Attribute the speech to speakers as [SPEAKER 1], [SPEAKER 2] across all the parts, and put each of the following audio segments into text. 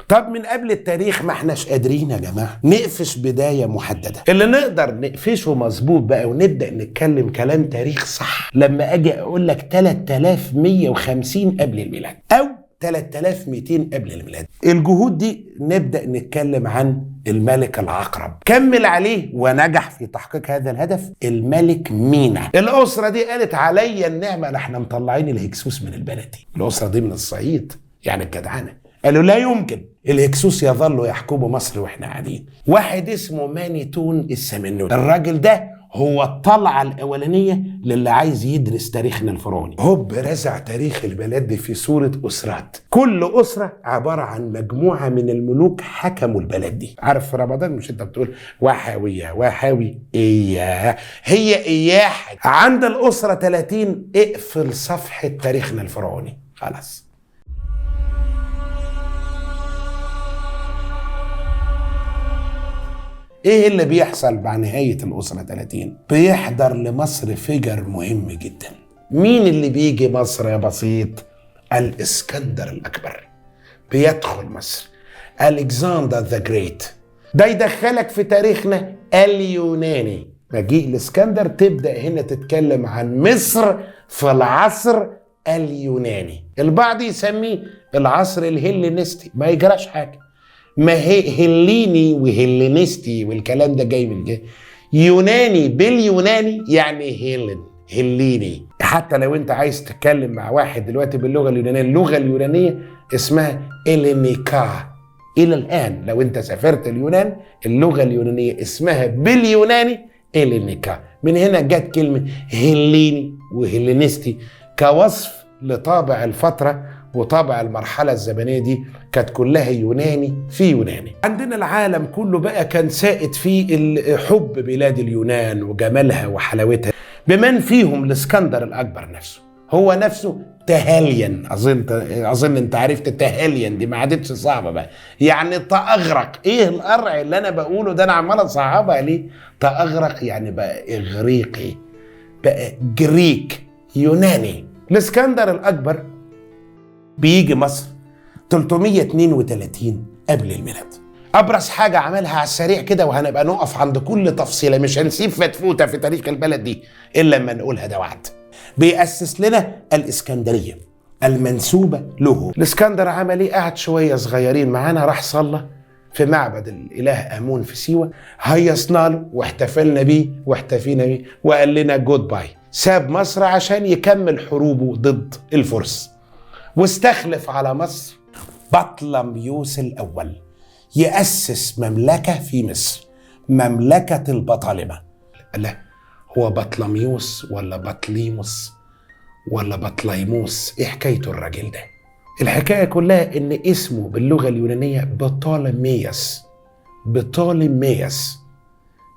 [SPEAKER 1] طب من قبل التاريخ ما احناش قادرين يا جماعة نقفش بداية محددة. اللي نقدر نقفشه مظبوط بقى ونبدأ نتكلم كلام تاريخ صح لما اجي اقول لك 3150 قبل الميلاد او 3200 قبل الميلاد. الجهود دي نبدأ نتكلم عن الملك العقرب. كمل عليه ونجح في تحقيق هذا الهدف الملك مينا. الأسرة دي قالت عليا النعمة، احنا مطلعين الهكسوس من البلد دي. الأسرة دي من الصعيد يعني الجدعنة. قالوا لا يمكن الهكسوس يظلوا يحكموا مصر واحنا قاعدين. واحد اسمه مانيتون السمنوني، الراجل ده هو الطلعة الأولانية للي عايز يدرس تاريخنا الفرعوني. هوب رزع تاريخ البلاد دي في صورة أسرات، كل أسرة عبارة عن مجموعة من الملوك حكموا البلد دي. عارف في رمضان مش انت بتقول وحاوية وحاوي إياه، هي إياه. عند الأسرة 30 اقفل صفحة تاريخنا الفرعوني خلاص. ايه اللي بيحصل مع نهاية الأسرة 30؟ بيحضر لمصر فيجر مهم جدا. مين اللي بيجي مصر يا بسيط؟ الإسكندر الأكبر بيدخل مصر. ألكسندر ذا جريت ده يدخلك في تاريخنا اليوناني. مجيء الإسكندر تبدأ هنا تتكلم عن مصر في العصر اليوناني. البعض يسميه العصر الهيلينستي، ما يجراش حاجة، ما هي هليني وهلينستي والكلام ده جاي من جاي يوناني باليوناني يعني هليني. حتى لو انت عايز تتكلم مع واحد دلوقتي باللغه اليونانيه، اللغه اليونانيه اسمها إلينيكا. الى الان لو انت سافرت اليونان اللغه اليونانيه اسمها باليوناني إلينيكا. من هنا جت كلمه هليني وهلينستي كوصف لطابع الفتره وطابع المرحلة الزمنية دي، كانت كلها يوناني في يوناني. عندنا العالم كله بقى كان سائد فيه حب بلاد اليونان وجمالها وحلاوتها، بمن فيهم الاسكندر الأكبر نفسه. هو نفسه تهالين، أظن أنت عرفت تهالين دي ما عادتش صعبة بقى، يعني تأغرق. إيه القرع اللي أنا بقوله ده؟ أنا عمال أصعبها ليه؟ تأغرق يعني بقى إغريقي، بقى جريك يوناني. الاسكندر الأكبر بيجي مصر 332 قبل الميلاد. ابرز حاجه عملها على السريع كده، وهنبقى نقف عند كل تفصيله، مش هنسيب فتفوته في تاريخ البلد دي الا لما نقولها ده وعد. بيأسس لنا الاسكندريه المنسوبه له. الاسكندر عمل ايه؟ قعد شويه صغيرين معانا، راح صلى في معبد الاله امون في سيوه، هيصنا له واحتفلنا بيه واحتفينا بيه وقال لنا جود باي. ساب مصر عشان يكمل حروبه ضد الفرس، واستخلف على مصر بطلميوس الأول يأسس مملكة في مصر، مملكة البطالمة. لا، هو بطلميوس ولا بطليموس ولا بطليموس؟ ايه حكايته الراجل ده؟ الحكاية كلها ان اسمه باللغة اليونانية بطولميوس، بطولميوس،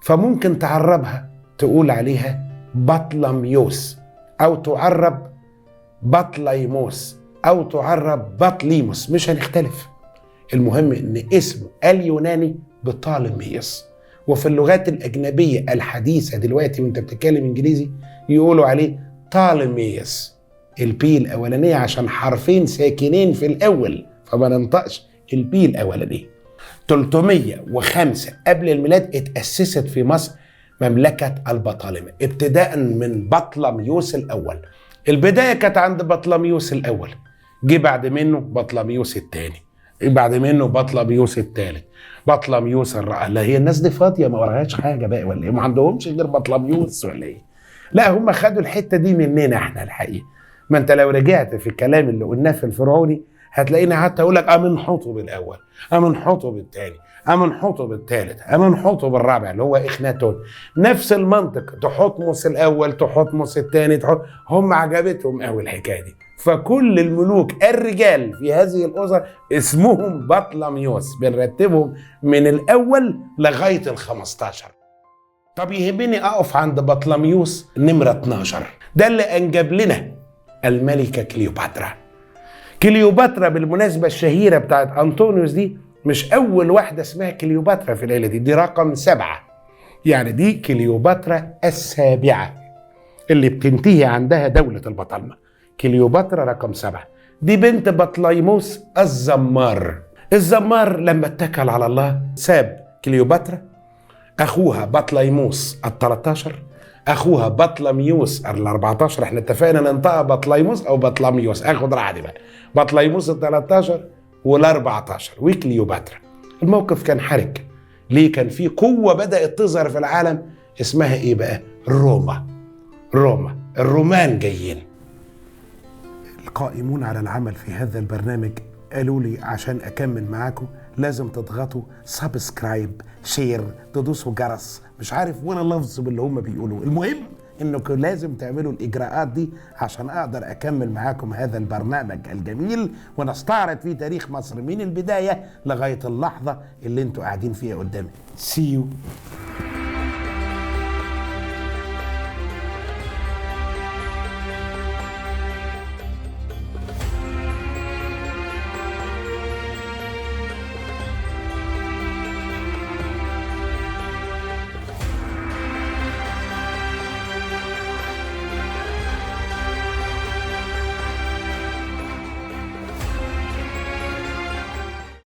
[SPEAKER 1] فممكن تعربها تقول عليها بطلميوس او تعرب بطليموس او تعرب بطليموس، مش هنختلف. المهم ان اسمه اليوناني بطالميوس، وفي اللغات الاجنبيه الحديثه دلوقتي وانت بتتكلم انجليزي يقولوا عليه طالميوس. البي الاولانيه عشان حرفين ساكنين في الاول فما ننطقش البي الاولانيه. 305 قبل الميلاد اتاسست في مصر مملكه البطالمه، ابتداء من بطلميوس الاول. البدايه كانت عند بطلميوس الاول، جه بعد منه بطلميوس الثاني، بعد منه بطلميوس الثالث، بطلميوس الرابع. لا هي الناس دي فاضيه ما وراهاش حاجه بقى ولا ايه؟ ما عندهمش غير بطلميوس ولا ايه؟ لا هم خدوا الحته دي مننا احنا الحقيقه. ما انت لو رجعت في الكلام اللي قلناه في الفرعوني هتلاقينا حتى اقول لك امنحتب الاول، امنحتب الثاني، امنحتب الثالث، امنحتب الرابع اللي هو اخناتون. نفس المنطق، تحتمس الاول، تحتمس الثاني، هم عجبتهم قوي الحكايه دي. فكل الملوك الرجال في هذه الاسر اسمهم بطلميوس، بنرتبهم من الاول لغايه ال15. طب يهمني اقف عند بطلميوس نمره 12، ده اللي انجب لنا الملكه كليوباترا. كليوباترا بالمناسبه الشهيره بتاعت انطونيوس دي مش اول واحده اسمها كليوباترا في العيله دي رقم 7، يعني دي كليوباترا السابعه اللي بتنتهي عندها دوله البطالمه. كليوباترا رقم 7 دي بنت بطليموس الزمار. الزمار لما اتكل على الله ساب كليوباترا، اخوها بطليموس ال13، اخوها بطلميوس ال14. احنا اتفقنا ننطقها بطليموس او بطلميوس، اخد راحتي بقى. بطليموس ال13 وال14 وكليوباترا. الموقف كان حرج. ليه؟ كان في قوة بدأت تظهر في العالم اسمها ايه بقى؟ روما. الرومان جايين. القائمون على العمل في هذا البرنامج قالوا لي عشان أكمل معاكم لازم تضغطوا سبسكرايب، شير، تدوسوا جرس، مش عارف ولا لفظ باللي هم بيقولوه. المهم انكم لازم تعملوا الإجراءات دي عشان أقدر أكمل معاكم هذا البرنامج الجميل ونستعرض فيه تاريخ مصر من البداية لغاية اللحظة اللي انتوا قاعدين فيها قدامي. See you